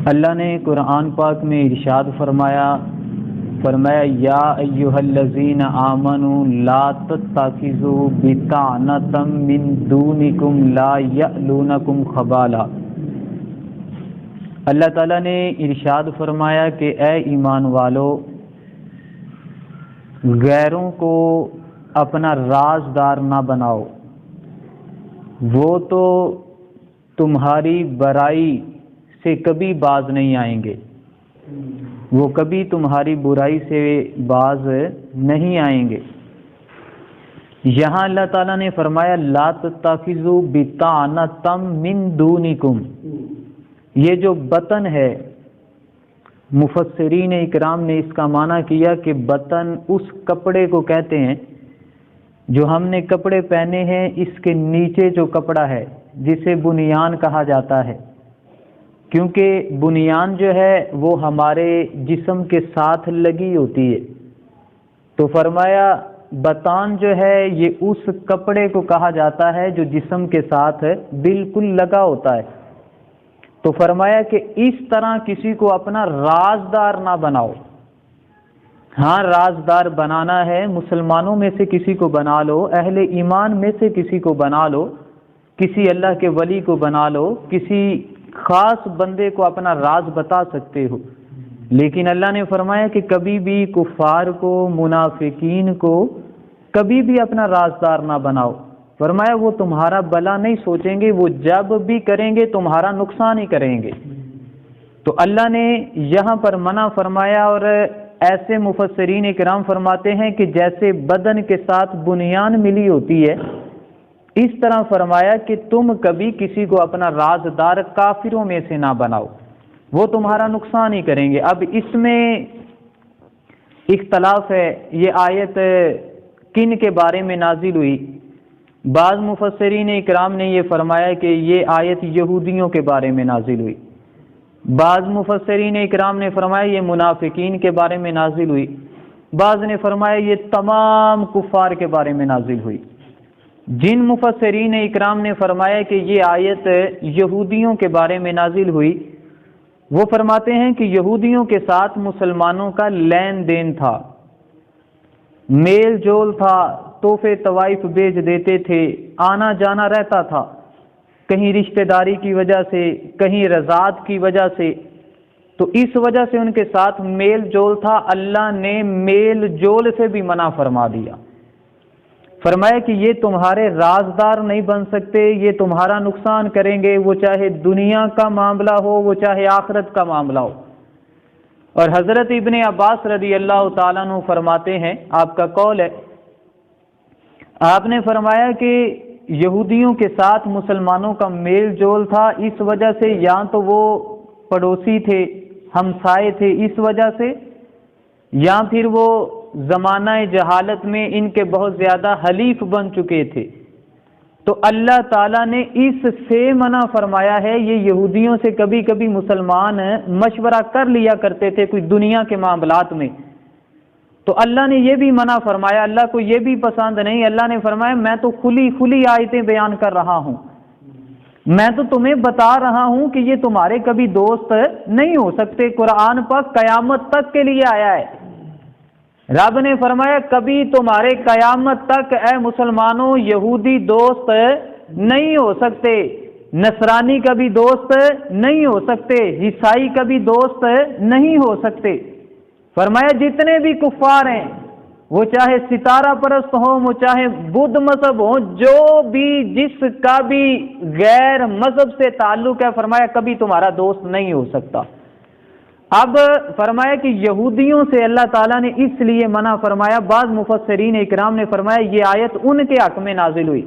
اللہ نے قرآن پاک میں ارشاد فرمایا یا ایھا الذین آمنوا لا تتخذوا بطانۃ من دونکم لا یألونکم خبالا۔ اللہ تعالیٰ نے ارشاد فرمایا کہ اے ایمان والو، غیروں کو اپنا رازدار نہ بناؤ، وہ تو تمہاری برائی سے کبھی باز نہیں آئیں گے، وہ کبھی تمہاری برائی سے باز نہیں آئیں گے۔ یہاں اللہ تعالیٰ نے فرمایا لا تتخذوا بطانۃ من دونکم، یہ جو بطن ہے مفسرین اکرام نے اس کا معنی کیا کہ بطن اس کپڑے کو کہتے ہیں جو ہم نے کپڑے پہنے ہیں، اس کے نیچے جو کپڑا ہے جسے بنیان کہا جاتا ہے، کیونکہ بنیان جو ہے وہ ہمارے جسم کے ساتھ لگی ہوتی ہے، تو فرمایا بطان جو ہے یہ اس کپڑے کو کہا جاتا ہے جو جسم کے ساتھ بالکل لگا ہوتا ہے۔ تو فرمایا کہ اس طرح کسی کو اپنا رازدار نہ بناؤ۔ ہاں رازدار بنانا ہے، مسلمانوں میں سے کسی کو بنا لو، اہل ایمان میں سے کسی کو بنا لو، کسی اللہ کے ولی کو بنا لو، کسی خاص بندے کو اپنا راز بتا سکتے ہو، لیکن اللہ نے فرمایا کہ کبھی بھی کفار کو، منافقین کو کبھی بھی اپنا رازدار نہ بناؤ۔ فرمایا وہ تمہارا بھلا نہیں سوچیں گے، وہ جب بھی کریں گے تمہارا نقصان ہی کریں گے۔ تو اللہ نے یہاں پر منع فرمایا، اور ایسے مفسرین اکرام فرماتے ہیں کہ جیسے بدن کے ساتھ بنیان ملی ہوتی ہے، اس طرح فرمایا کہ تم کبھی کسی کو اپنا رازدار کافروں میں سے نہ بناؤ، وہ تمہارا نقصان ہی کریں گے۔ اب اس میں اختلاف ہے، یہ آیت کن کے بارے میں نازل ہوئی؟ بعض مفسرین اکرام نے یہ فرمایا کہ یہ آیت یہودیوں کے بارے میں نازل ہوئی، بعض مفسرین اکرام نے فرمایا یہ منافقین کے بارے میں نازل ہوئی، بعض نے فرمایا یہ تمام کفار کے بارے میں نازل ہوئی۔ جن مفسرین اکرام نے فرمایا کہ یہ آیت یہودیوں کے بارے میں نازل ہوئی، وہ فرماتے ہیں کہ یہودیوں کے ساتھ مسلمانوں کا لین دین تھا، میل جول تھا، تحفے طوائف بھیج دیتے تھے، آنا جانا رہتا تھا، کہیں رشتہ داری کی وجہ سے، کہیں رضاعت کی وجہ سے، تو اس وجہ سے ان کے ساتھ میل جول تھا۔ اللہ نے میل جول سے بھی منع فرما دیا، فرمایا کہ یہ تمہارے رازدار نہیں بن سکتے، یہ تمہارا نقصان کریں گے، وہ چاہے دنیا کا معاملہ ہو، وہ چاہے آخرت کا معاملہ ہو۔ اور حضرت ابن عباس رضی اللہ تعالیٰ عنہ فرماتے ہیں، آپ کا قول ہے، آپ نے فرمایا کہ یہودیوں کے ساتھ مسلمانوں کا میل جول تھا، اس وجہ سے یا تو وہ پڑوسی تھے، ہمسائے تھے اس وجہ سے، یا پھر وہ زمانہ جہالت میں ان کے بہت زیادہ حلیف بن چکے تھے۔ تو اللہ تعالیٰ نے اس سے منع فرمایا ہے۔ یہ یہودیوں سے کبھی کبھی مسلمان مشورہ کر لیا کرتے تھے کوئی دنیا کے معاملات میں، تو اللہ نے یہ بھی منع فرمایا، اللہ کو یہ بھی پسند نہیں۔ اللہ نے فرمایا میں تو کھلی آیتیں بیان کر رہا ہوں، میں تو تمہیں بتا رہا ہوں کہ یہ تمہارے کبھی دوست نہیں ہو سکتے۔ قرآن پاک قیامت تک کے لیے آیا ہے۔ رب نے فرمایا کبھی تمہارے قیامت تک اے مسلمانوں یہودی دوست نہیں ہو سکتے، نصرانی کبھی دوست نہیں ہو سکتے، عیسائی کبھی دوست نہیں ہو سکتے۔ فرمایا جتنے بھی کفار ہیں، وہ چاہے ستارہ پرست ہوں، وہ چاہے بدھ مذہب ہوں، جو بھی جس کا بھی غیر مذہب سے تعلق ہے، فرمایا کبھی تمہارا دوست نہیں ہو سکتا۔ اب فرمایا کہ یہودیوں سے اللہ تعالیٰ نے اس لیے منع فرمایا۔ بعض مفسرین اکرام نے فرمایا یہ آیت ان کے حق میں نازل ہوئی،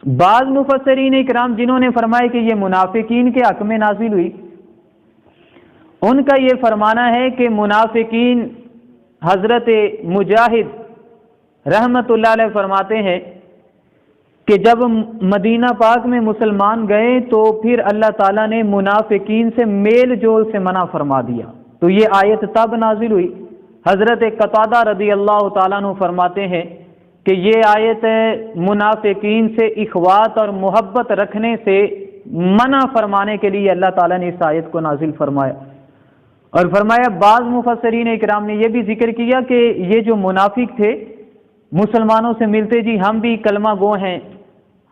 بعض مفسرین اکرام جنہوں نے فرمایا کہ یہ منافقین کے حق میں نازل ہوئی، ان کا یہ فرمانا ہے کہ منافقین، حضرت مجاہد رحمت اللہ علیہ فرماتے ہیں کہ جب مدینہ پاک میں مسلمان گئے تو پھر اللہ تعالیٰ نے منافقین سے میل جول سے منع فرما دیا، تو یہ آیت تب نازل ہوئی۔ حضرت قتادہ رضی اللہ تعالیٰ عنہ فرماتے ہیں کہ یہ آیت منافقین سے اخوات اور محبت رکھنے سے منع فرمانے کے لیے اللہ تعالیٰ نے اس آیت کو نازل فرمایا۔ اور فرمایا بعض مفسرین اکرام نے یہ بھی ذکر کیا کہ یہ جو منافق تھے مسلمانوں سے ملتے، جی ہم بھی کلمہ گو ہیں،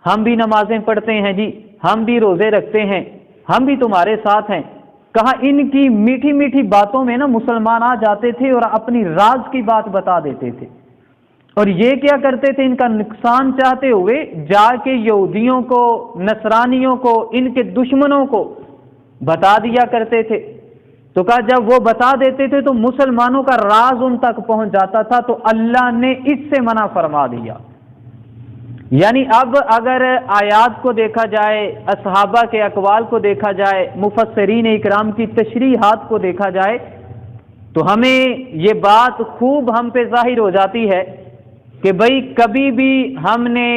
ہم بھی نمازیں پڑھتے ہیں، جی ہم بھی روزے رکھتے ہیں، ہم بھی تمہارے ساتھ ہیں۔ کہا ان کی میٹھی میٹھی باتوں میں نا مسلمان آ جاتے تھے اور اپنی راز کی بات بتا دیتے تھے، اور یہ کیا کرتے تھے، ان کا نقصان چاہتے ہوئے جا کے یہودیوں کو، نصرانیوں کو، ان کے دشمنوں کو بتا دیا کرتے تھے۔ تو کہا جب وہ بتا دیتے تھے تو مسلمانوں کا راز ان تک پہنچ جاتا تھا، تو اللہ نے اس سے منع فرما دیا۔ یعنی اب اگر آیات کو دیکھا جائے، اصحابہ کے اقوال کو دیکھا جائے، مفسرین اکرام کی تشریحات کو دیکھا جائے، تو ہمیں یہ بات خوب ہم پہ ظاہر ہو جاتی ہے کہ بھئی کبھی بھی ہم نے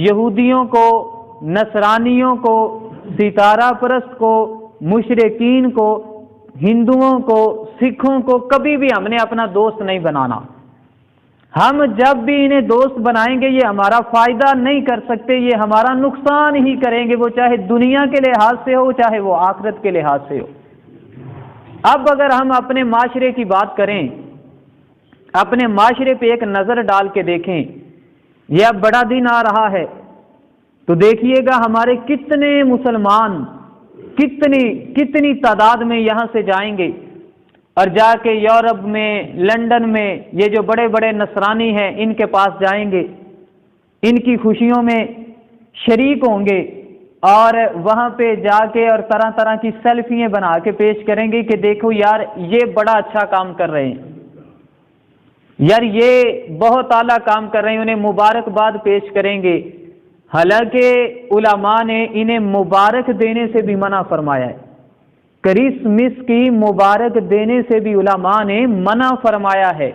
یہودیوں کو، نصرانیوں کو، ستارہ پرست کو، مشرکین کو، ہندوؤں کو، سکھوں کو کبھی بھی ہم نے اپنا دوست نہیں بنانا۔ ہم جب بھی انہیں دوست بنائیں گے یہ ہمارا فائدہ نہیں کر سکتے، یہ ہمارا نقصان ہی کریں گے، وہ چاہے دنیا کے لحاظ سے ہو چاہے وہ آخرت کے لحاظ سے ہو۔ اب اگر ہم اپنے معاشرے کی بات کریں، اپنے معاشرے پہ ایک نظر ڈال کے دیکھیں، یہ اب بڑا دن آ رہا ہے تو دیکھیے گا ہمارے کتنے مسلمان کتنی تعداد میں یہاں سے جائیں گے اور جا کے یورپ میں، لندن میں یہ جو بڑے بڑے نصرانی ہیں ان کے پاس جائیں گے، ان کی خوشیوں میں شریک ہوں گے، اور وہاں پہ جا کے اور طرح طرح کی سیلفیاں بنا کے پیش کریں گے کہ دیکھو یار یہ بڑا اچھا کام کر رہے ہیں، یار یہ بہت اعلیٰ کام کر رہے ہیں، انہیں مبارکباد پیش کریں گے۔ حالانکہ علماء نے انہیں مبارک دینے سے بھی منع فرمایا ہے، کرسمس کی مبارک دینے سے بھی علماء نے منع فرمایا ہے،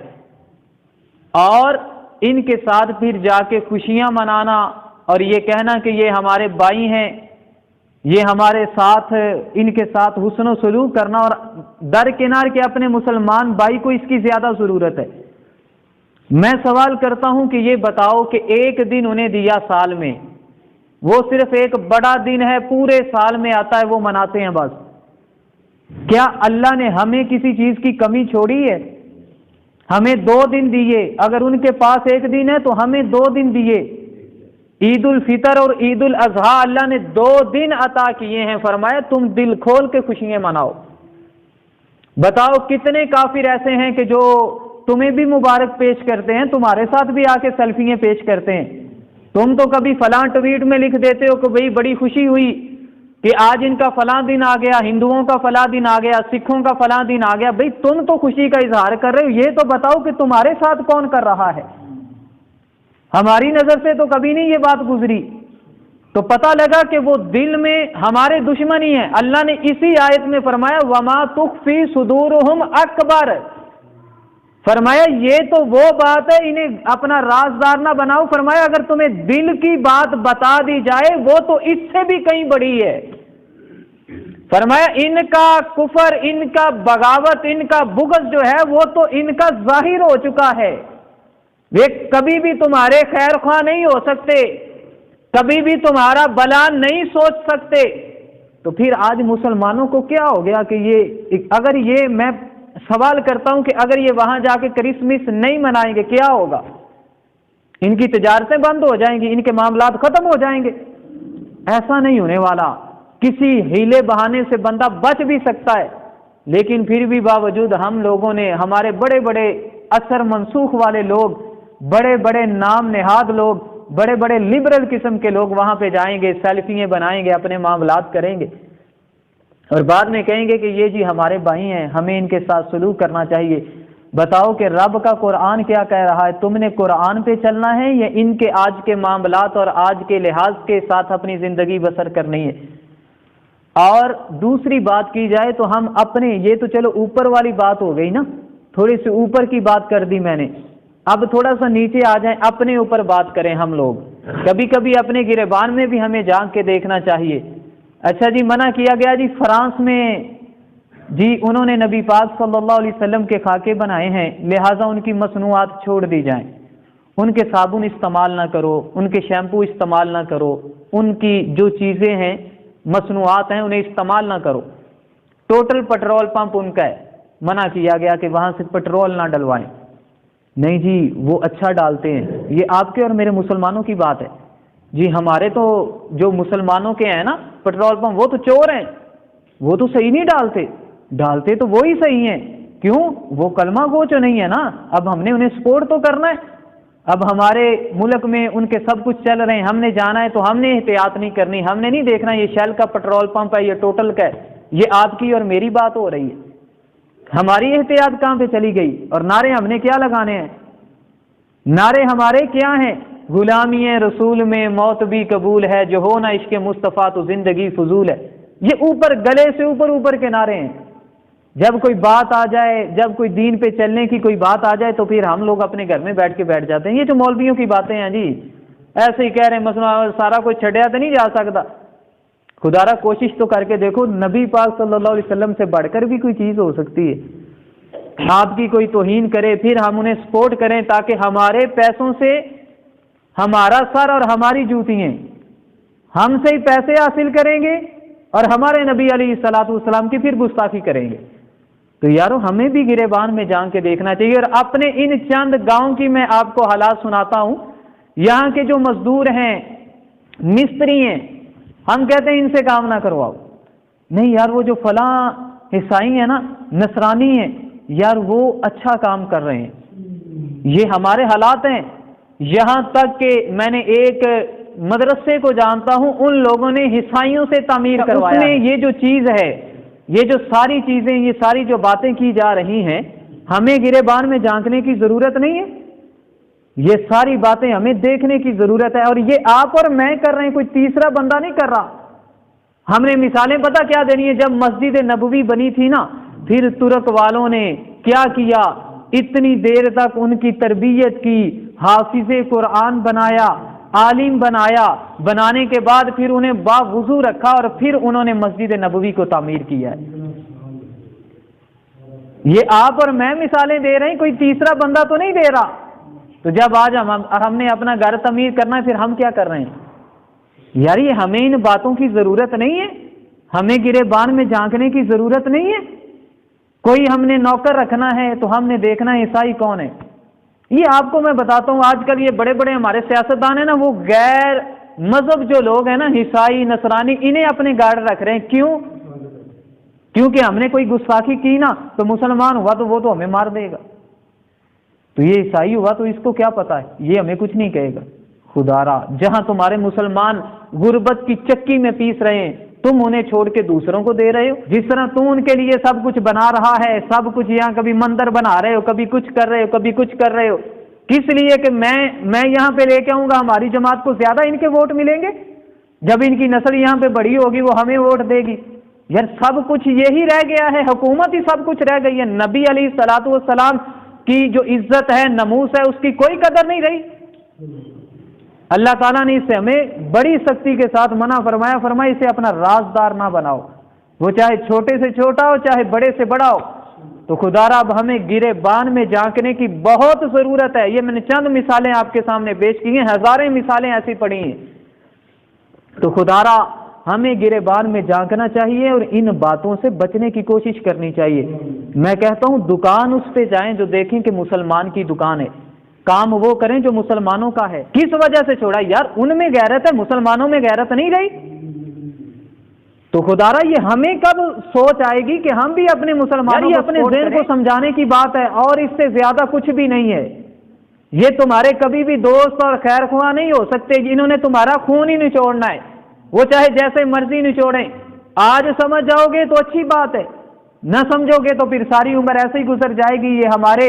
اور ان کے ساتھ پھر جا کے خوشیاں منانا اور یہ کہنا کہ یہ ہمارے بھائی ہیں، یہ ہمارے ساتھ، ان کے ساتھ حسن و سلوک کرنا، اور درکنار کے اپنے مسلمان بھائی کو اس کی زیادہ ضرورت ہے۔ میں سوال کرتا ہوں کہ یہ بتاؤ کہ ایک دن انہیں دیا سال میں، وہ صرف ایک بڑا دن ہے، پورے سال میں آتا ہے، وہ مناتے ہیں بس۔ کیا اللہ نے ہمیں کسی چیز کی کمی چھوڑی ہے؟ ہمیں 2 دن دیے، اگر ان کے پاس ایک دن ہے تو ہمیں 2 دن دیے۔ عید الفطر اور عید الاضحیٰ اللہ نے 2 دن عطا کیے ہیں، فرمایا تم دل کھول کے خوشیاں مناؤ۔ بتاؤ کتنے کافر ایسے ہیں کہ جو تمہیں بھی مبارک پیش کرتے ہیں، تمہارے ساتھ بھی آ کے سیلفیاں پیش کرتے ہیں۔ تم تو کبھی فلاں ٹویٹ میں لکھ دیتے ہو کہ بھئی بڑی خوشی ہوئی کہ آج ان کا فلاں دن آ گیا، ہندوؤں کا فلاں دن آ گیا، سکھوں کا فلاں دن آ گیا۔ بھئی تم تو خوشی کا اظہار کر رہے ہو، یہ تو بتاؤ کہ تمہارے ساتھ کون کر رہا ہے؟ ہماری نظر سے تو کبھی نہیں یہ بات گزری، تو پتہ لگا کہ وہ دل میں ہمارے دشمن ہی ہیں۔ اللہ نے اسی آیت میں فرمایا وَمَا تُخْفِي صُدُورُهُمْ أَكْبَرُ، فرمایا یہ تو وہ بات ہے، انہیں اپنا رازدار نہ بناؤ، فرمایا اگر تمہیں دل کی بات بتا دی جائے وہ تو اس سے بھی کہیں بڑی ہے۔ فرمایا ان کا کفر، ان کا بغاوت، ان کا بغض جو ہے وہ تو ان کا ظاہر ہو چکا ہے، وہ کبھی بھی تمہارے خیر خواہ نہیں ہو سکتے، کبھی بھی تمہارا بھلا نہیں سوچ سکتے۔ تو پھر آج مسلمانوں کو کیا ہو گیا کہ یہ، اگر یہ، میں سوال کرتا ہوں کہ اگر یہ وہاں جا کے کرسمس نہیں منائیں گے کیا ہوگا؟ ان کی تجارتیں بند ہو جائیں گی، ان کے معاملات ختم ہو جائیں گے۔ ایسا نہیں ہونے والا، کسی ہیلے بہانے سے بندہ بچ بھی سکتا ہے، لیکن پھر بھی باوجود ہم لوگوں نے، ہمارے بڑے بڑے اثر منسوخ والے لوگ، بڑے بڑے نام نہاد لوگ، بڑے بڑے لبرل قسم کے لوگ وہاں پہ جائیں گے، سیلفیاں بنائیں گے، اپنے معاملات کریں گے، اور بعد میں کہیں گے کہ یہ جی ہمارے بھائی ہیں، ہمیں ان کے ساتھ سلوک کرنا چاہیے۔ بتاؤ کہ رب کا قرآن کیا کہہ رہا ہے؟ تم نے قرآن پہ چلنا ہے یا ان کے آج کے معاملات اور آج کے لحاظ کے ساتھ اپنی زندگی بسر کرنی ہے؟ اور دوسری بات کی جائے تو ہم اپنے، یہ تو چلو اوپر والی بات ہو گئی نا، تھوڑی سی اوپر کی بات کر دی میں نے، اب تھوڑا سا نیچے آ جائیں، اپنے اوپر بات کریں ہم لوگ۔ کبھی کبھی اپنے گریبان میں بھی ہمیں جھانک کے دیکھنا چاہیے۔ اچھا جی منع کیا گیا جی فرانس میں، جی انہوں نے نبی پاک صلی اللہ علیہ وسلم کے خاکے بنائے ہیں، لہٰذا ان کی مصنوعات چھوڑ دی جائیں، ان کے صابن استعمال نہ کرو، ان کے شیمپو استعمال نہ کرو، ان کی جو چیزیں ہیں مصنوعات ہیں انہیں استعمال نہ کرو. ٹوٹل پیٹرول پمپ ان کا ہے, منع کیا گیا کہ وہاں سے پیٹرول نہ ڈلوائیں. نہیں جی وہ اچھا ڈالتے ہیں. یہ آپ کے اور میرے مسلمانوں کی بات ہے جی. ہمارے تو جو مسلمانوں کے ہیں نا پیٹرول پمپ, وہ تو چور ہیں, وہ تو صحیح نہیں ڈالتے. ڈالتے تو وہی صحیح ہیں. کیوں؟ وہ کلمہ گو جو نہیں ہے نا. اب ہم نے انہیں سپورٹ تو کرنا ہے. اب ہمارے ملک میں ان کے سب کچھ چل رہے ہیں, ہم نے جانا ہے تو ہم نے احتیاط نہیں کرنی. ہم نے نہیں دیکھنا یہ شیل کا پیٹرول پمپ ہے, یہ ٹوٹل کا ہے. یہ آپ کی اور میری بات ہو رہی ہے. ہماری احتیاط کہاں پہ چلی گئی؟ اور نعرے ہم نے کیا لگانے ہیں؟ نعرے ہمارے کیا ہیں؟ غلامی رسول میں موت بھی قبول ہے, جو ہو نہ عشق مصطفیٰ تو زندگی فضول ہے. یہ اوپر گلے سے اوپر کے نعرے ہیں. جب کوئی بات آ جائے, جب کوئی دین پہ چلنے کی کوئی بات آ جائے تو پھر ہم لوگ اپنے گھر میں بیٹھ جاتے ہیں. یہ جو مولویوں کی باتیں ہیں جی, ایسے ہی کہہ رہے ہیں مثلا سارا کچھ چھڑیا تو نہیں جا سکتا. خدا را کوشش تو کر کے دیکھو, نبی پاک صلی اللہ علیہ وسلم سے بڑھ کر بھی کوئی چیز ہو سکتی ہے. آپ کی کوئی توہین کرے پھر ہم انہیں سپورٹ کریں تاکہ ہمارے پیسوں سے ہمارا سر اور ہماری جوتیاں ہم سے ہی پیسے حاصل کریں گے اور ہمارے نبی علیہ الصلوۃ والسلام کی پھر گستاخی کریں گے. تو یارو ہمیں بھی گریبان میں جان کے دیکھنا چاہیے. اور اپنے ان چند گاؤں کی میں آپ کو حالات سناتا ہوں. یہاں کے جو مزدور ہیں, مستری ہیں, ہم کہتے ہیں ان سے کام نہ کرواؤ. نہیں یار, وہ جو فلاں عیسائی ہیں نا, نصرانی ہیں, یار وہ اچھا کام کر رہے ہیں. یہ ہمارے حالات ہیں. یہاں تک کہ میں نے ایک مدرسے کو جانتا ہوں, ان لوگوں نے عیسائیوں سے تعمیر کروایا. یہ جو چیز ہے, یہ جو ساری چیزیں, یہ ساری جو باتیں کی جا رہی ہیں, ہمیں گریبان میں جھانکنے کی ضرورت نہیں ہے. یہ ساری باتیں ہمیں دیکھنے کی ضرورت ہے. اور یہ آپ اور میں کر رہے ہیں, کوئی تیسرا بندہ نہیں کر رہا. ہم نے مثالیں پتہ کیا دینی ہے؟ جب مسجد نبوی بنی تھی نا, پھر ترک والوں نے کیا کیا, اتنی دیر تک ان کی تربیت کی, حافظ قرآن بنایا, عالم بنایا, بنانے کے بعد پھر انہیں باوضو رکھا اور پھر انہوں نے مسجد نبوی کو تعمیر کیا ہے. یہ آپ اور میں مثالیں دے رہے ہیں, کوئی تیسرا بندہ تو نہیں دے رہا. تو جب آج ہم نے اپنا گھر تعمیر کرنا ہے, پھر ہم کیا کر رہے ہیں؟ یار یہ ہمیں ان باتوں کی ضرورت نہیں ہے. ہمیں گریبان میں جھانکنے کی ضرورت نہیں ہے. کوئی ہم نے نوکر رکھنا ہے تو ہم نے دیکھنا ہے عیسائی کون ہے. یہ آپ کو میں بتاتا ہوں, آج کل یہ بڑے بڑے ہمارے سیاستدان ہیں نا, وہ غیر مذہب جو لوگ ہیں نا, عیسائی نصرانی, انہیں اپنے گارڈ رکھ رہے ہیں. کیوں؟ کیونکہ ہم نے کوئی گستاخی کی نا تو مسلمان ہوا تو وہ تو ہمیں مار دے گا. تو یہ عیسائی ہوا تو اس کو کیا پتا ہے, یہ ہمیں کچھ نہیں کہے گا. خدا را, جہاں تمہارے مسلمان غربت کی چکی میں پیس رہے ہیں, تم انہیں چھوڑ کے دوسروں کو دے رہے ہو. جس طرح تم ان کے لیے سب کچھ بنا رہا ہے, سب کچھ یہاں کبھی مندر بنا رہے ہو, کبھی کچھ کر رہے ہو, کبھی کچھ کر رہے ہو. کس لیے کہ میں یہاں پہ لے کے آؤں گا, ہماری جماعت کو زیادہ ان کے ووٹ ملیں گے. جب ان کی نسل یہاں پہ بڑی ہوگی وہ ہمیں ووٹ دے گی. یار سب کچھ یہی رہ گیا ہے, حکومت ہی سب کچھ رہ گئی ہے. نبی علیہ الصلوۃ والسلام کی جو عزت ہے, ناموس ہے, اس کی کوئی قدر نہیں رہی. اللہ تعالیٰ نے اس سے ہمیں بڑی سختی کے ساتھ منع فرمایا, اسے اپنا رازدار نہ بناؤ, وہ چاہے چھوٹے سے چھوٹا ہو چاہے بڑے سے بڑا ہو. تو خدا را اب ہمیں گریبان میں جھانکنے کی بہت ضرورت ہے. یہ میں نے چند مثالیں آپ کے سامنے پیش کی ہیں, ہزاریں مثالیں ایسی پڑی ہیں. تو خدا را ہمیں گریبان میں جھانکنا چاہیے اور ان باتوں سے بچنے کی کوشش کرنی چاہیے. میں کہتا ہوں دکان اس پہ جائیں جو دیکھیں کہ مسلمان کی دکان ہے, کام وہ کریں جو مسلمانوں کا ہے. کس وجہ سے چھوڑا؟ یار ان میں غیرت ہے, مسلمانوں میں غیرت نہیں رہی. تو خدا را یہ ہمیں کب سوچ آئے گی کہ ہم بھی اپنے مسلمانوں کو اپنے ذہن کو سمجھانے کی بات ہے, اور اس سے زیادہ کچھ بھی نہیں ہے. یہ تمہارے کبھی بھی دوست اور خیر خواہ نہیں ہو سکتے, انہوں نے تمہارا خون ہی نچوڑنا ہے, وہ چاہے جیسے مرضی نچوڑیں. آج سمجھ جاؤ گے تو اچھی بات ہے, نہ سمجھو گے تو پھر ساری عمر ایسے ہی گزر جائے گی. یہ ہمارے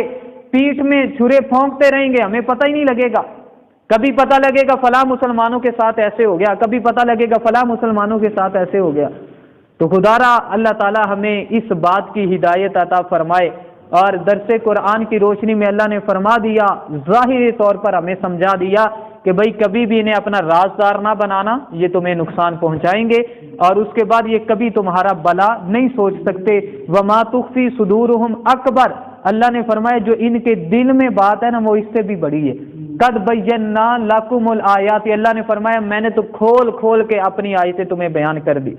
پیٹھ میں چھرے پھونکتے رہیں گے, ہمیں پتہ ہی نہیں لگے گا. کبھی پتہ لگے گا فلاں مسلمانوں کے ساتھ ایسے ہو گیا, کبھی پتہ لگے گا فلاں مسلمانوں کے ساتھ ایسے ہو گیا. تو خدا را اللہ تعالی ہمیں اس بات کی ہدایت عطا فرمائے. اور درس قرآن کی روشنی میں اللہ نے فرما دیا, ظاہری طور پر ہمیں سمجھا دیا کہ بھئی کبھی بھی انہیں اپنا رازدار نہ بنانا, یہ تمہیں نقصان پہنچائیں گے. اور اس کے بعد یہ کبھی تمہارا بلا نہیں سوچ سکتے. وما تخفی صدورہم اکبر, اللہ نے فرمایا جو ان کے دل میں بات ہے نا وہ اس سے بھی بڑی ہے. قد بینا لکم الآیات، اللہ نے فرمایا میں نے تو کھول کھول کے اپنی آیتیں تمہیں بیان کر دی،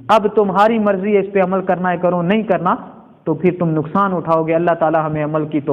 اب تمہاری مرضی ہے اس پہ عمل کرنا ہے کرو، نہیں کرنا تو پھر تم نقصان اٹھاؤ گے۔ اللہ تعالی ہمیں عمل کی توفیق